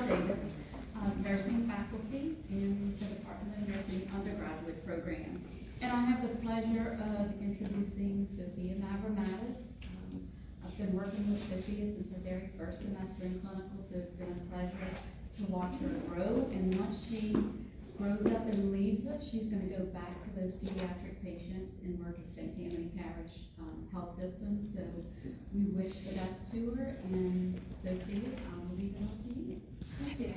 Davis, nursing faculty in the Department of Nursing undergraduate program. And I have the pleasure of introducing Sophia Mavromatis. I've been working with Sophia since her very first semester in clinical, so it's been a pleasure to watch her grow. And once she grows up and leaves us, she's going to go back to those pediatric patients and work at St. Tammany Parish Health System. So we wish the best to her. And Sophia, I will leave it up to you. Sophia.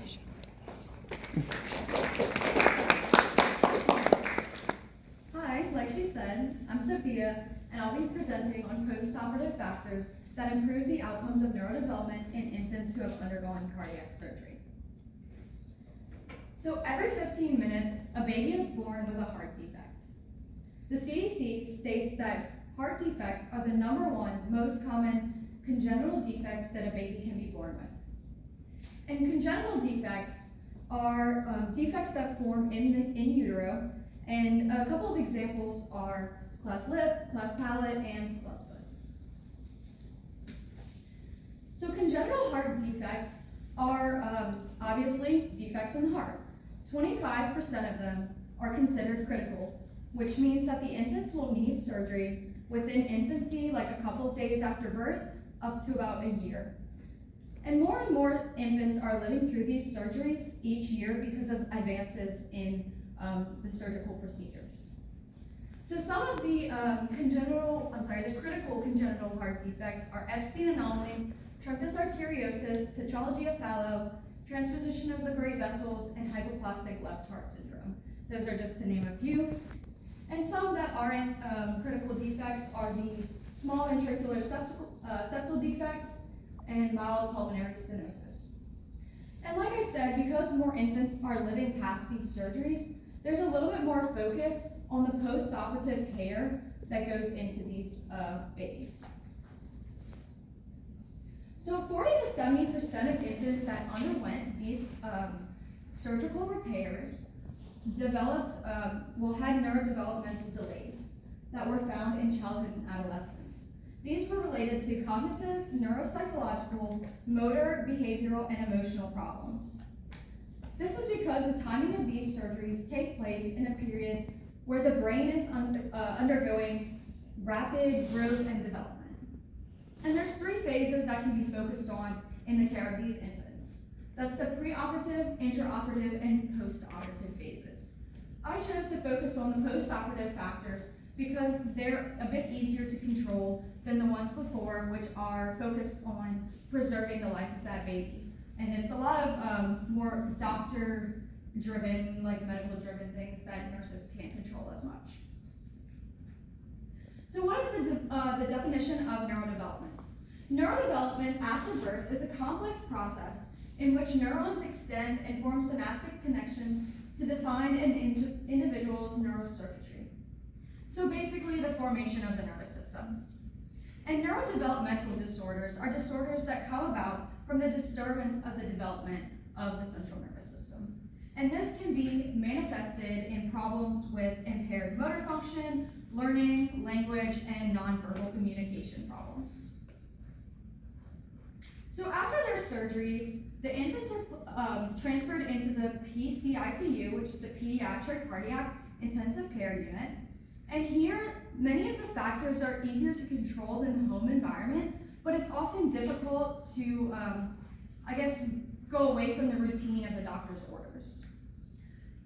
Hi, like she said, I'm Sophia, and I'll be presenting on postoperative factors that improve the outcomes of neurodevelopment in infants who have undergone cardiac surgery. So every 15 minutes, a baby is born with a heart defect. The CDC states that heart defects are the #1 most common congenital defects that a baby can be born with. And congenital defects are defects that form in utero, and a couple of examples are cleft lip, cleft palate, and clubfoot. So congenital heart defects are obviously defects in the heart. 25% of them are considered critical, which means that the infants will need surgery within infancy, like a couple of days after birth, up to about a year. And more infants are living through these surgeries each year because of advances in the surgical procedures. So some of the the critical congenital heart defects are Epstein anomaly, truncus arteriosus, tetralogy of Fallot, transposition of the great vessels, and hypoplastic left heart syndrome. Those are just to name a few. And some that aren't critical defects are the small ventricular septal defect and mild pulmonary stenosis. And like I said, because more infants are living past these surgeries, there's a little bit more focus on the post-operative care that goes into these babies. So 40 to 70% of infants that underwent these surgical repairs had neurodevelopmental delays that were found in childhood and adolescence. These were related to cognitive, neuropsychological, motor, behavioral, and emotional problems. This is because the timing of these surgeries take place in a period where the brain is undergoing rapid growth and development. And there's 3 phases that can be focused on in the care of these infants. That's the preoperative, intraoperative, and postoperative phases. I chose to focus on the postoperative factors because they're a bit easier to control than the ones before, which are focused on preserving the life of that baby. And it's a lot of more doctor-driven, like medical-driven things that nurses can't control as much. So what is the definition of neurodevelopment? Neurodevelopment after birth is a complex process in which neurons extend and form synaptic connections to define an individual's neurocircuitry. So basically the formation of the nervous system. And neurodevelopmental disorders are disorders that come about from the disturbance of the development of the central nervous system. And this can be manifested in problems with impaired motor function, learning, language, and nonverbal communication problems. So after their surgeries, the infants are transferred into the PCICU, which is the Pediatric Cardiac Intensive Care Unit. And here, many of the factors are easier to control than the home environment, but it's often difficult to, go away from the routine of the doctor's orders.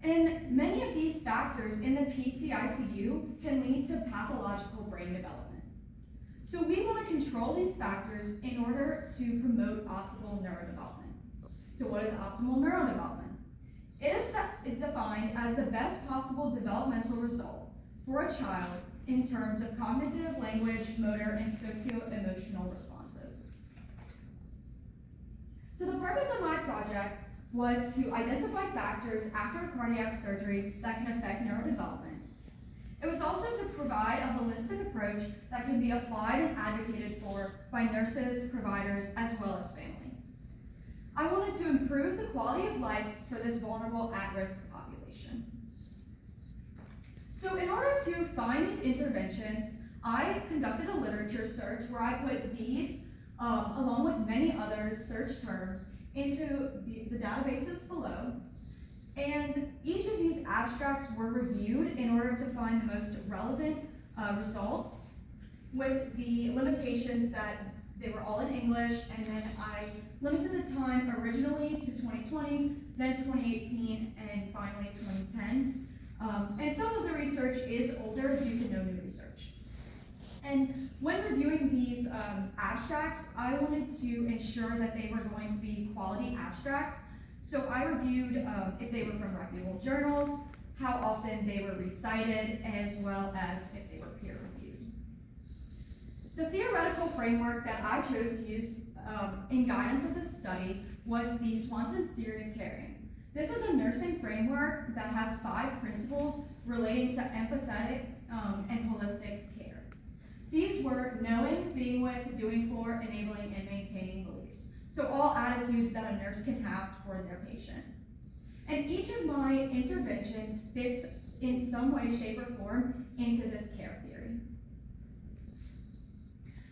And many of these factors in the PCICU can lead to pathological brain development. So we want to control these factors in order to promote optimal neurodevelopment. So what is optimal neurodevelopment? It is defined as the best possible developmental result for a child in terms of cognitive, language, motor, and socio-emotional responses. So the purpose of my project was to identify factors after a cardiac surgery that can affect neurodevelopment. It was also to provide a holistic approach that can be applied and advocated for by nurses, providers, as well as family. I wanted to improve the quality of life for this vulnerable at-risk population. So in order to find these interventions, I conducted a literature search where I put these, along with many other search terms, into the databases below, and each of these abstracts were reviewed in order to find the most relevant results, with the limitations that they were all in English, and then I limited the time originally to 2020, then 2018, and finally 2010. And some of the research is older due to no new research. And when reviewing these abstracts, I wanted to ensure that they were going to be quality abstracts. So I reviewed if they were from reputable journals, how often they were recited, as well as if they were peer reviewed. The theoretical framework that I chose to use in guidance of this study was the Swanson's theory of caring. This is a nursing framework that has 5 principles relating to empathetic and holistic care. These were knowing, being with, doing for, enabling, and maintaining beliefs. So all attitudes that a nurse can have toward their patient. And each of my interventions fits in some way, shape, or form into this care theory.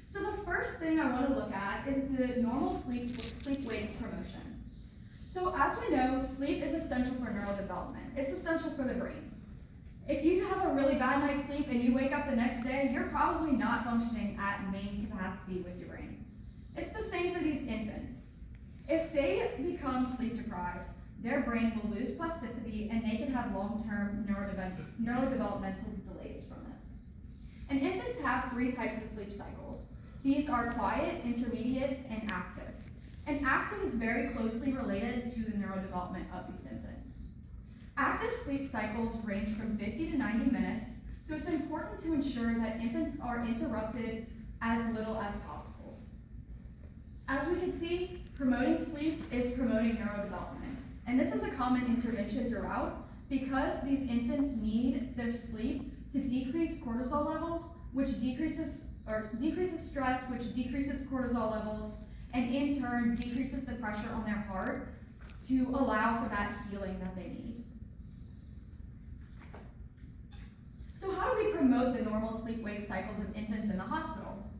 So the first thing I want to look at is the normal sleep-wake promotion. So as we know, sleep is essential for neurodevelopment. It's essential for the brain. If you have a really bad night's sleep and you wake up the next day, you're probably not functioning at main capacity with your brain. It's the same for these infants. If they become sleep deprived, their brain will lose plasticity and they can have long-term neurodevelopmental delays from this. And infants have 3 types of sleep cycles. These are quiet, intermediate, and active. And active is very closely related to the neurodevelopment of these infants. Active sleep cycles range from 50 to 90 minutes, so it's important to ensure that infants are interrupted as little as possible. As we can see, promoting sleep is promoting neurodevelopment. And this is a common intervention throughout because these infants need their sleep to decrease cortisol levels, which decreases stress, which decreases cortisol levels, and in turn decreases the pressure on their heart to allow for that healing that they need. So how do we promote the normal sleep-wake cycles of infants in the hospital?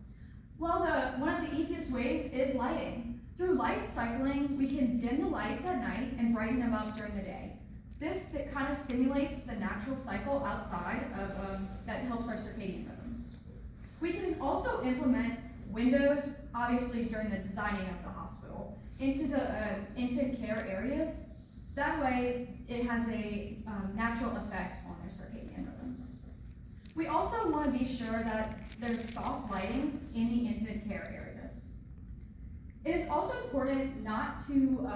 Well, one of the easiest ways is lighting. Through light cycling, we can dim the lights at night and brighten them up during the day. This kind of stimulates the natural cycle outside of that helps our circadian rhythms. We can also implement windows, obviously during the designing of the hospital, into the infant care areas. That way, it has a natural effect on their circadian rhythms. We also want to be sure that there's soft lighting in the infant care areas. It is also important not to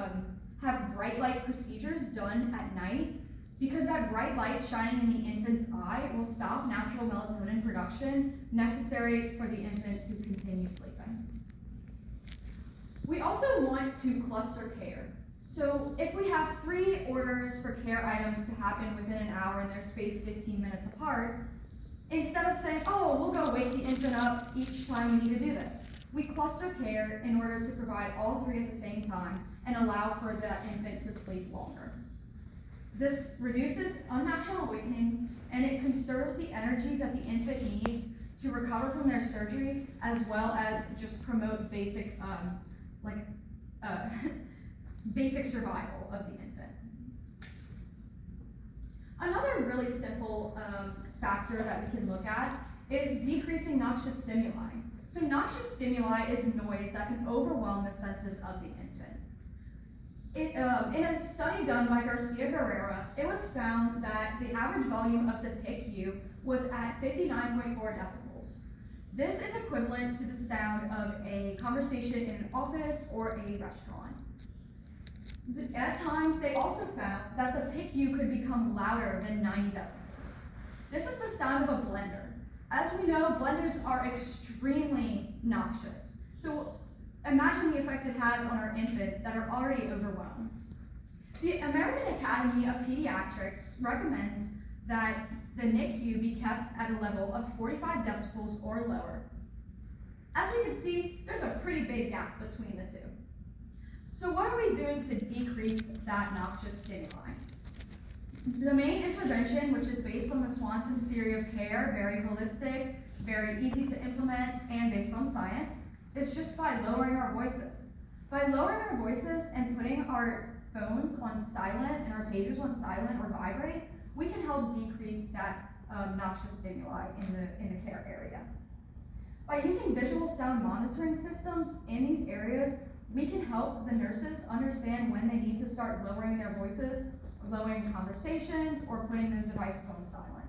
have bright light procedures done at night because that bright light shining in the infant's eye will stop natural melatonin production necessary for the infant to continue sleeping. We also want to cluster care. So if we have 3 orders for care items to happen within an hour and they're spaced 15 minutes apart, instead of saying, oh, we'll go wake the infant up each time we need to do this, we cluster care in order to provide all 3 at the same time and allow for that infant to sleep longer. This reduces unnatural awakenings and it conserves the energy that the infant needs to recover from their surgery, as well as just promote basic basic survival of the infant. Another really simple factor that we can look at is decreasing noxious stimuli. So noxious stimuli is noise that can overwhelm the senses of the infant. In a study done by Garcia Guerrera, it was found that the average volume of the PICU was at 59.4 decibels. This is equivalent to the sound of a conversation in an office or a restaurant. At times, they also found that the PICU could become louder than 90 decibels. This is the sound of a blender. As we know, blenders are extremely noxious. So imagine the effect it has on our infants that are already overwhelmed. The American Academy of Pediatrics recommends that the NICU be kept at a level of 45 decibels or lower. As we can see, there's a pretty big gap between the two. So what are we doing to decrease that noxious stimuli? The main intervention, which is based on the Swanson's theory of care, very holistic, very easy to implement, and based on science, is just by lowering our voices. By lowering our voices and putting our phones on silent and our pagers on silent or vibrate, we can help decrease that noxious stimuli in the care area. By using visual sound monitoring systems in these areas, we can help the nurses understand when they need to start lowering their voices, lowering conversations, or putting those devices on silent.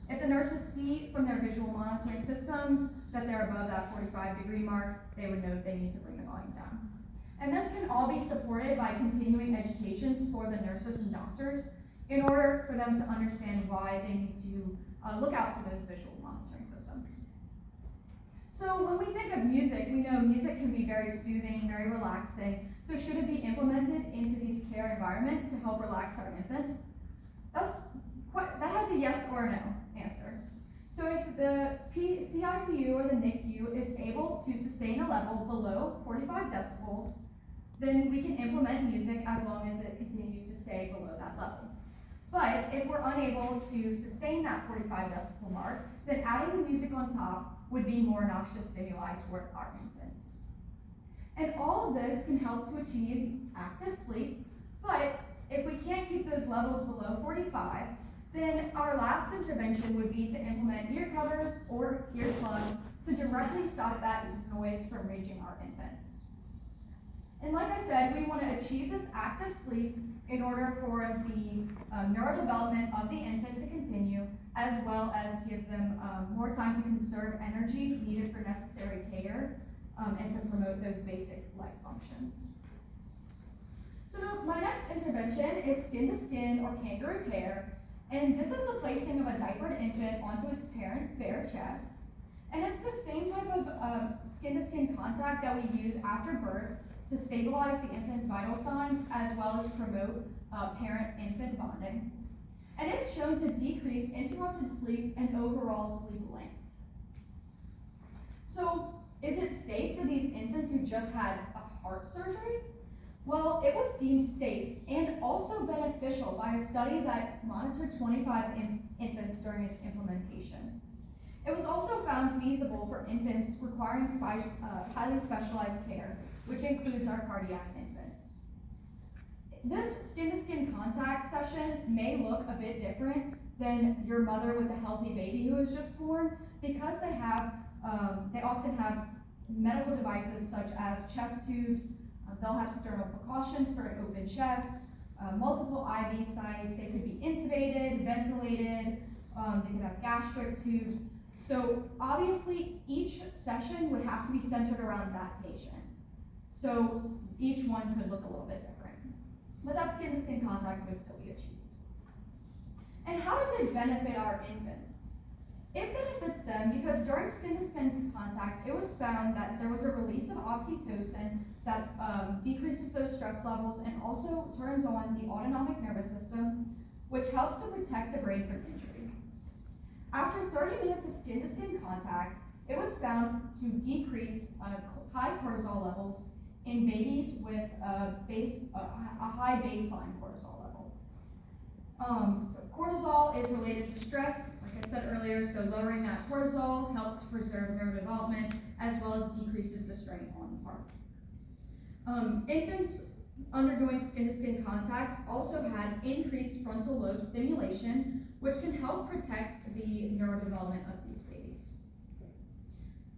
If the nurses see from their visual monitoring systems that they're above that 45-degree mark, they would know they need to bring the volume down. And this can all be supported by continuing educations for the nurses and doctors in order for them to understand why they need to look out for those visual monitoring systems. So when we think of music, we know music can be very soothing, very relaxing. So should it be implemented into these care environments to help relax our infants? That has a yes or a no answer. So if the CICU or the NICU is able to sustain a level below 45 decibels, then we can implement music as long as it continues to stay below that level. But if we're unable to sustain that 45 decibel mark, then adding the music on top would be more noxious stimuli toward our infants. And all of this can help to achieve active sleep, but if we can't keep those levels below 45, then our last intervention would be to implement ear covers or earplugs to directly stop that noise from reaching our infants. And like I said, we want to achieve this active sleep in order for the neurodevelopment of the infant to continue, as well as give them more time to conserve energy needed for necessary care and to promote those basic life functions. So my next intervention is skin-to-skin or kangaroo care, and this is the placing of a diapered infant onto its parent's bare chest. And it's the same type of skin-to-skin contact that we use after birth to stabilize the infant's vital signs as well as promote parent-infant bonding. And it's shown to decrease interrupted sleep and overall sleep length. So, is it safe for these infants who just had a heart surgery? Well, it was deemed safe and also beneficial by a study that monitored 25 infants during its implementation. It was also found feasible for infants requiring highly specialized care, which includes our cardiac infants. This skin-to-skin contact session may look a bit different than your mother with a healthy baby who is just born, because they often have medical devices such as chest tubes. They'll have sternal precautions for an open chest, multiple IV sites. They could be intubated, ventilated. They could have gastric tubes. So obviously, each session would have to be centered around that patient. So each one could look a little bit different. But that skin-to-skin contact would still be achieved. And how does it benefit our infants? It benefits them because during skin-to-skin contact, it was found that there was a release of oxytocin that decreases those stress levels and also turns on the autonomic nervous system, which helps to protect the brain from injury. After 30 minutes of skin-to-skin contact, it was found to decrease high cortisol levels in babies with a high baseline cortisol level. Cortisol is related to stress, like I said earlier, so lowering that cortisol helps to preserve neurodevelopment as well as decreases the strain on the heart. Infants undergoing skin-to-skin contact also had increased frontal lobe stimulation, which can help protect the neurodevelopment of these babies.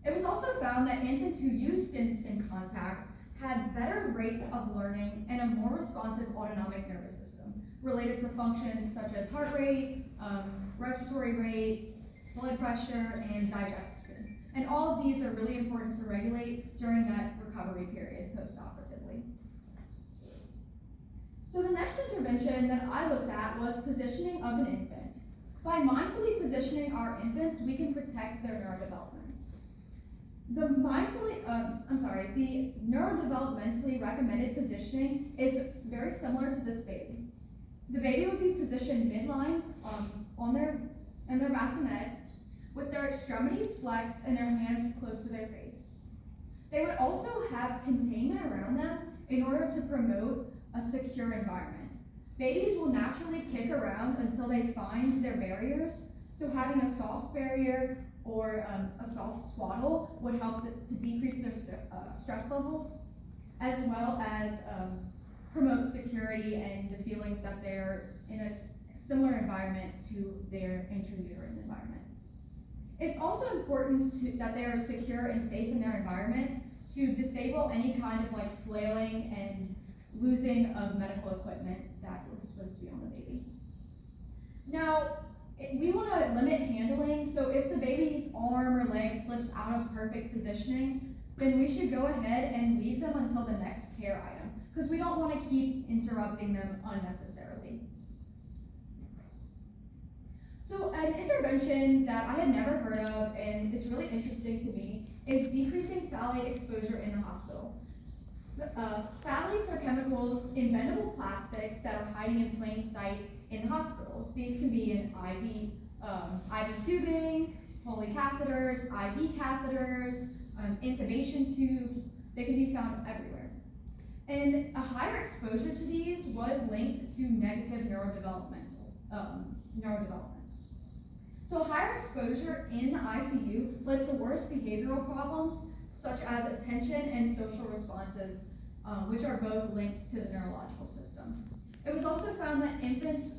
It was also found that infants who used skin-to-skin contact had better rates of learning and a more responsive autonomic nervous system related to functions such as heart rate, respiratory rate, blood pressure, and digestion. And all of these are really important to regulate during that recovery period post-operatively. So the next intervention that I looked at was positioning of an infant. By mindfully positioning our infants, we can protect their neurodevelopment. The neurodevelopmentally recommended positioning is very similar to this baby. The baby would be positioned midline in their bassinet with their extremities flexed and their hands close to their face. They would also have containment around them in order to promote a secure environment. Babies will naturally kick around until they find their barriers, so having a soft barrier or a soft swaddle would help to decrease their stress levels. as well as promote security and the feelings that they're in a similar environment to their intrauterine environment. It's also important that they are secure and safe in their environment to disable any kind of like flailing and losing of medical equipment that was supposed to be on the baby. Now, we want to limit handling, so if the baby's arm or leg slips out of perfect positioning, then we should go ahead and leave them until the next care item, because we don't want to keep interrupting them unnecessarily. So an intervention that I had never heard of and is really interesting to me is decreasing phthalate exposure in the hospital. Phthalates are chemicals in bendable plastics that are hiding in plain sight in hospitals. These can be in IV tubing, Foley catheters, IV catheters, intubation tubes. They can be found everywhere. And a higher exposure to these was linked to negative neurodevelopment. So higher exposure in the ICU led to worse behavioral problems such as attention and social responses, which are both linked to the neurological system. It was also found that infants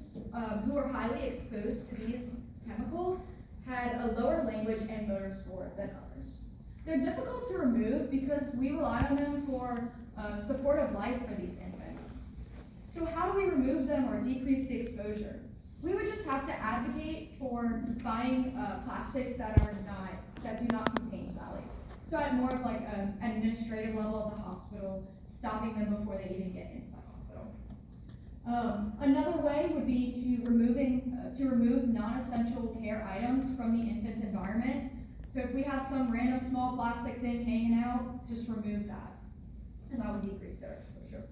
who were highly exposed to these chemicals had a lower language and motor score than others. They're difficult to remove because we rely on them for supportive life for these infants. So how do we remove them or decrease the exposure? We would just have to advocate for buying plastics that do not contain phthalates. So at more of like an administrative level of the hospital, stopping them before they even get into the hospital. Another way would be to remove non-essential care items from the infant's environment. So if we have some random small plastic thing hanging out, just remove that, and that would decrease their exposure.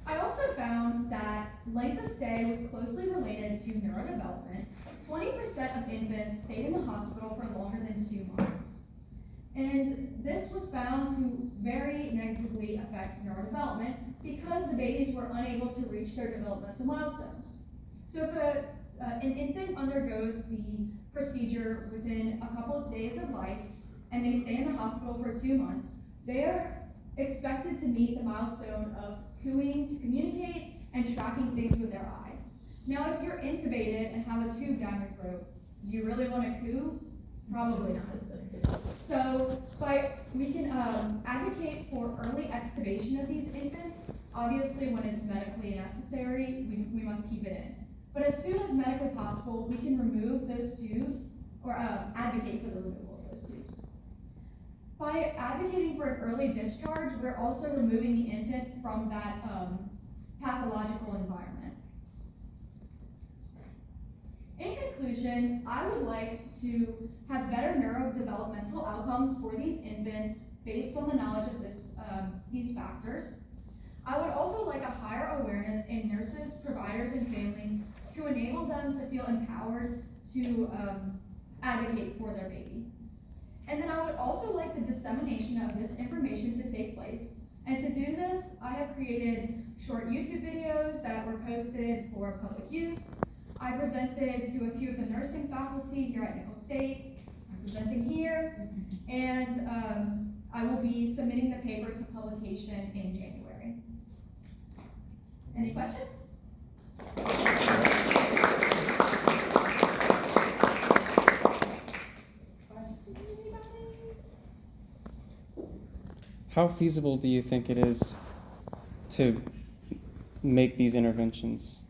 I also found that length of stay was closely related to neurodevelopment. 20% of infants stayed in the hospital for longer than 2 months. And this was found to very negatively affect neurodevelopment because the babies were unable to reach their developmental milestones. So if an infant undergoes the procedure within a couple of days of life and they stay in the hospital for 2 months, they are expected to meet the milestone of cooing to communicate and tracking things with their eyes. Now, if you're intubated and have a tube down your throat, do you really want to coo? Probably not. So we can advocate for early extubation of these infants. Obviously, when it's medically necessary, we must keep it in. But as soon as medically possible, we can remove those tubes or advocate for the removal of those tubes. By advocating for an early discharge, we're also removing the infant from that pathological environment. In conclusion, I would like to have better neurodevelopmental outcomes for these infants based on the knowledge of these factors. I would also like a higher awareness in nurses, providers, and families to enable them to feel empowered to advocate for their baby. And then I would also like the dissemination of this information to take place. And to do this, I have created short YouTube videos that were posted for public use. I presented to a few of the nursing faculty here at Nicholls State. I'm presenting here, and I will be submitting the paper to publication in January. Any questions? How feasible do you think it is to make these interventions?